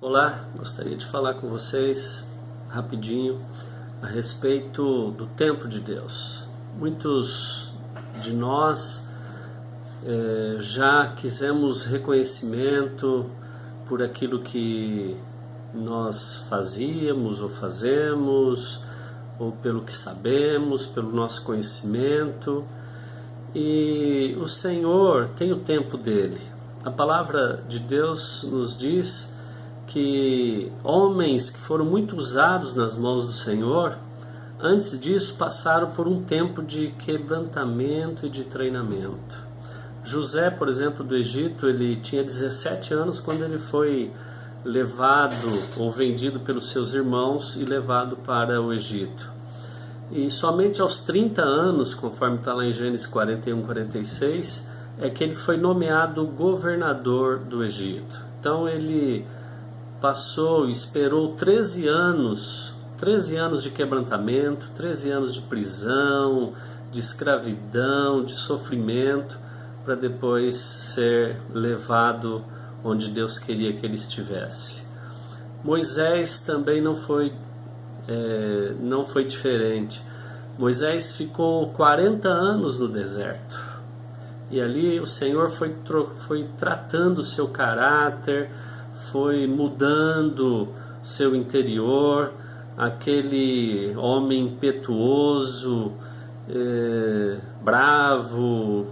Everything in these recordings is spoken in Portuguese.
Olá, gostaria de falar com vocês rapidinho a respeito do tempo de Deus. Muitos de nós já quisemos reconhecimento por aquilo que nós fazíamos ou fazemos, ou pelo que sabemos, pelo nosso conhecimento, e o Senhor tem o tempo dele. A palavra de Deus nos diz que homens que foram muito usados nas mãos do Senhor, antes disso passaram por um tempo de quebrantamento e de treinamento. José, por exemplo, do Egito, ele tinha 17 anos quando ele foi levado ou vendido pelos seus irmãos e levado para o Egito. E somente aos 30 anos, conforme está lá em Gênesis 41, 46, é que ele foi nomeado governador do Egito. Então ele esperou 13 anos de quebrantamento, 13 anos de prisão, de escravidão, de sofrimento, para depois ser levado onde Deus queria que ele estivesse. Moisés também não foi diferente. Moisés ficou 40 anos no deserto, e ali o Senhor foi tratando o seu caráter, foi mudando seu interior. Aquele homem impetuoso, bravo,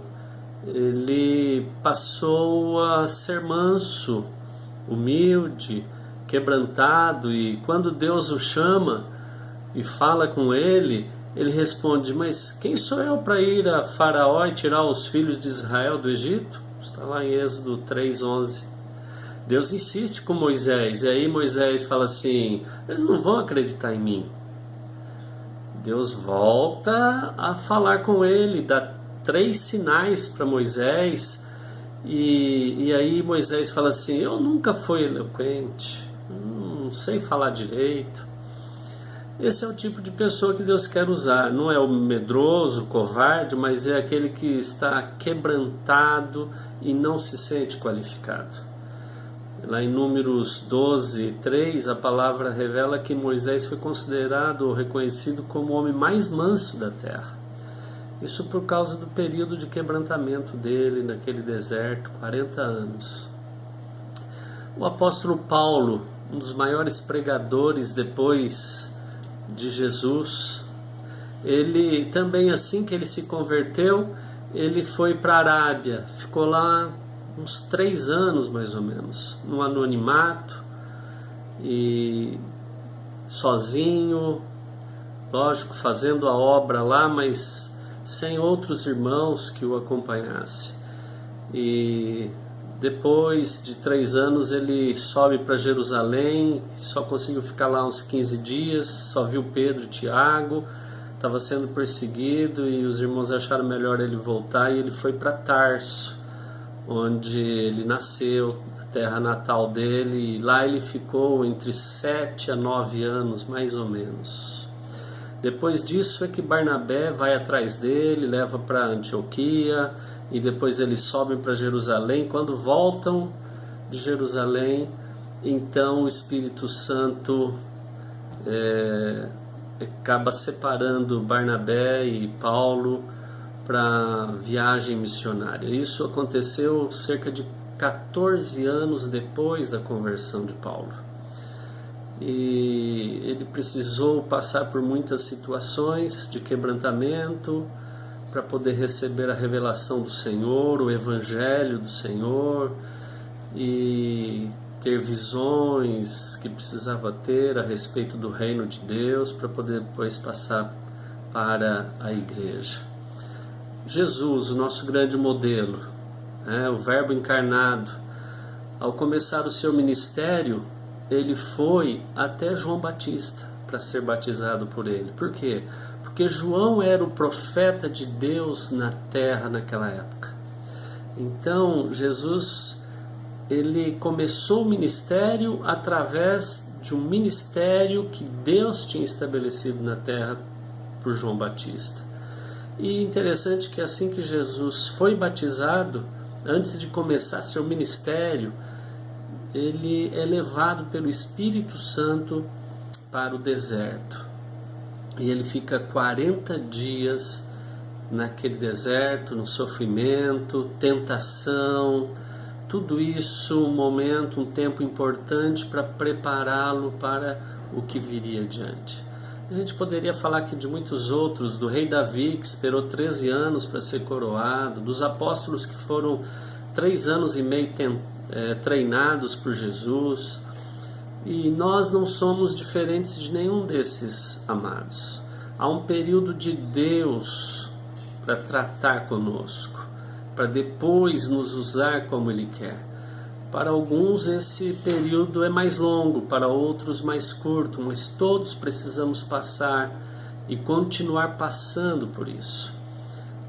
ele passou a ser manso, humilde, quebrantado, e quando Deus o chama e fala com ele, ele responde: mas quem sou eu para ir a Faraó e tirar os filhos de Israel do Egito? Está lá em Êxodo 3:11. Deus insiste com Moisés, e aí Moisés fala assim: eles não vão acreditar em mim. Deus volta a falar com ele, dá 3 sinais para Moisés, e aí Moisés fala assim: eu nunca fui eloquente, não sei falar direito. Esse é o tipo de pessoa que Deus quer usar. Não é o medroso, o covarde, mas é aquele que está quebrantado e não se sente qualificado. Lá em Números 12:3, a palavra revela que Moisés foi considerado ou reconhecido como o homem mais manso da terra. Isso por causa do período de quebrantamento dele naquele deserto, 40 anos. O apóstolo Paulo, um dos maiores pregadores depois de Jesus, ele também, assim que ele se converteu, ele foi para a Arábia, ficou lá uns 3 anos mais ou menos, no anonimato e sozinho, lógico, fazendo a obra lá, mas sem outros irmãos que o acompanhassem. E depois de 3 anos ele sobe para Jerusalém, só conseguiu ficar lá uns 15 dias, só viu Pedro e Tiago, estava sendo perseguido e os irmãos acharam melhor ele voltar, e ele foi para Tarso, onde ele nasceu, a terra natal dele, e lá ele ficou entre 7 a 9 anos, mais ou menos. Depois disso é que Barnabé vai atrás dele, leva para Antioquia, e depois eles sobem para Jerusalém. Quando voltam de Jerusalém, então o Espírito Santo acaba separando Barnabé e Paulo para viagem missionária. Isso aconteceu cerca de 14 anos depois da conversão de Paulo. E ele precisou passar por muitas situações de quebrantamento para poder receber a revelação do Senhor, o Evangelho do Senhor, e ter visões que precisava ter a respeito do reino de Deus, para poder depois passar para a igreja. Jesus, o nosso grande modelo, o Verbo encarnado, ao começar o seu ministério, ele foi até João Batista para ser batizado por ele. Por quê? Porque João era o profeta de Deus na terra naquela época. Então, Jesus, ele começou o ministério através de um ministério que Deus tinha estabelecido na terra por João Batista. E interessante que assim que Jesus foi batizado, antes de começar seu ministério, ele é levado pelo Espírito Santo para o deserto. E ele fica 40 dias naquele deserto, no sofrimento, tentação, tudo isso, um momento, um tempo importante para prepará-lo para o que viria adiante. A gente poderia falar aqui de muitos outros, do rei Davi, que esperou 13 anos para ser coroado, dos apóstolos que foram 3 anos e meio treinados por Jesus. E nós não somos diferentes de nenhum desses, amados. Há um período de Deus para tratar conosco, para depois nos usar como Ele quer. Para alguns esse período é mais longo, para outros mais curto, mas todos precisamos passar e continuar passando por isso.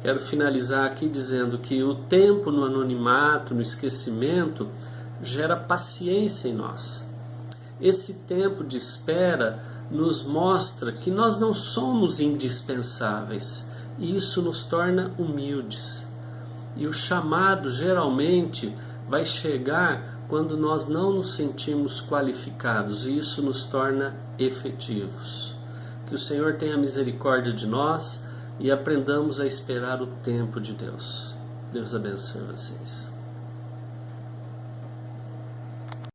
Quero finalizar aqui dizendo que o tempo no anonimato, no esquecimento, gera paciência em nós. Esse tempo de espera nos mostra que nós não somos indispensáveis, e isso nos torna humildes. E o chamado geralmente vai chegar quando nós não nos sentimos qualificados, e isso nos torna efetivos. Que o Senhor tenha misericórdia de nós e aprendamos a esperar o tempo de Deus. Deus abençoe vocês.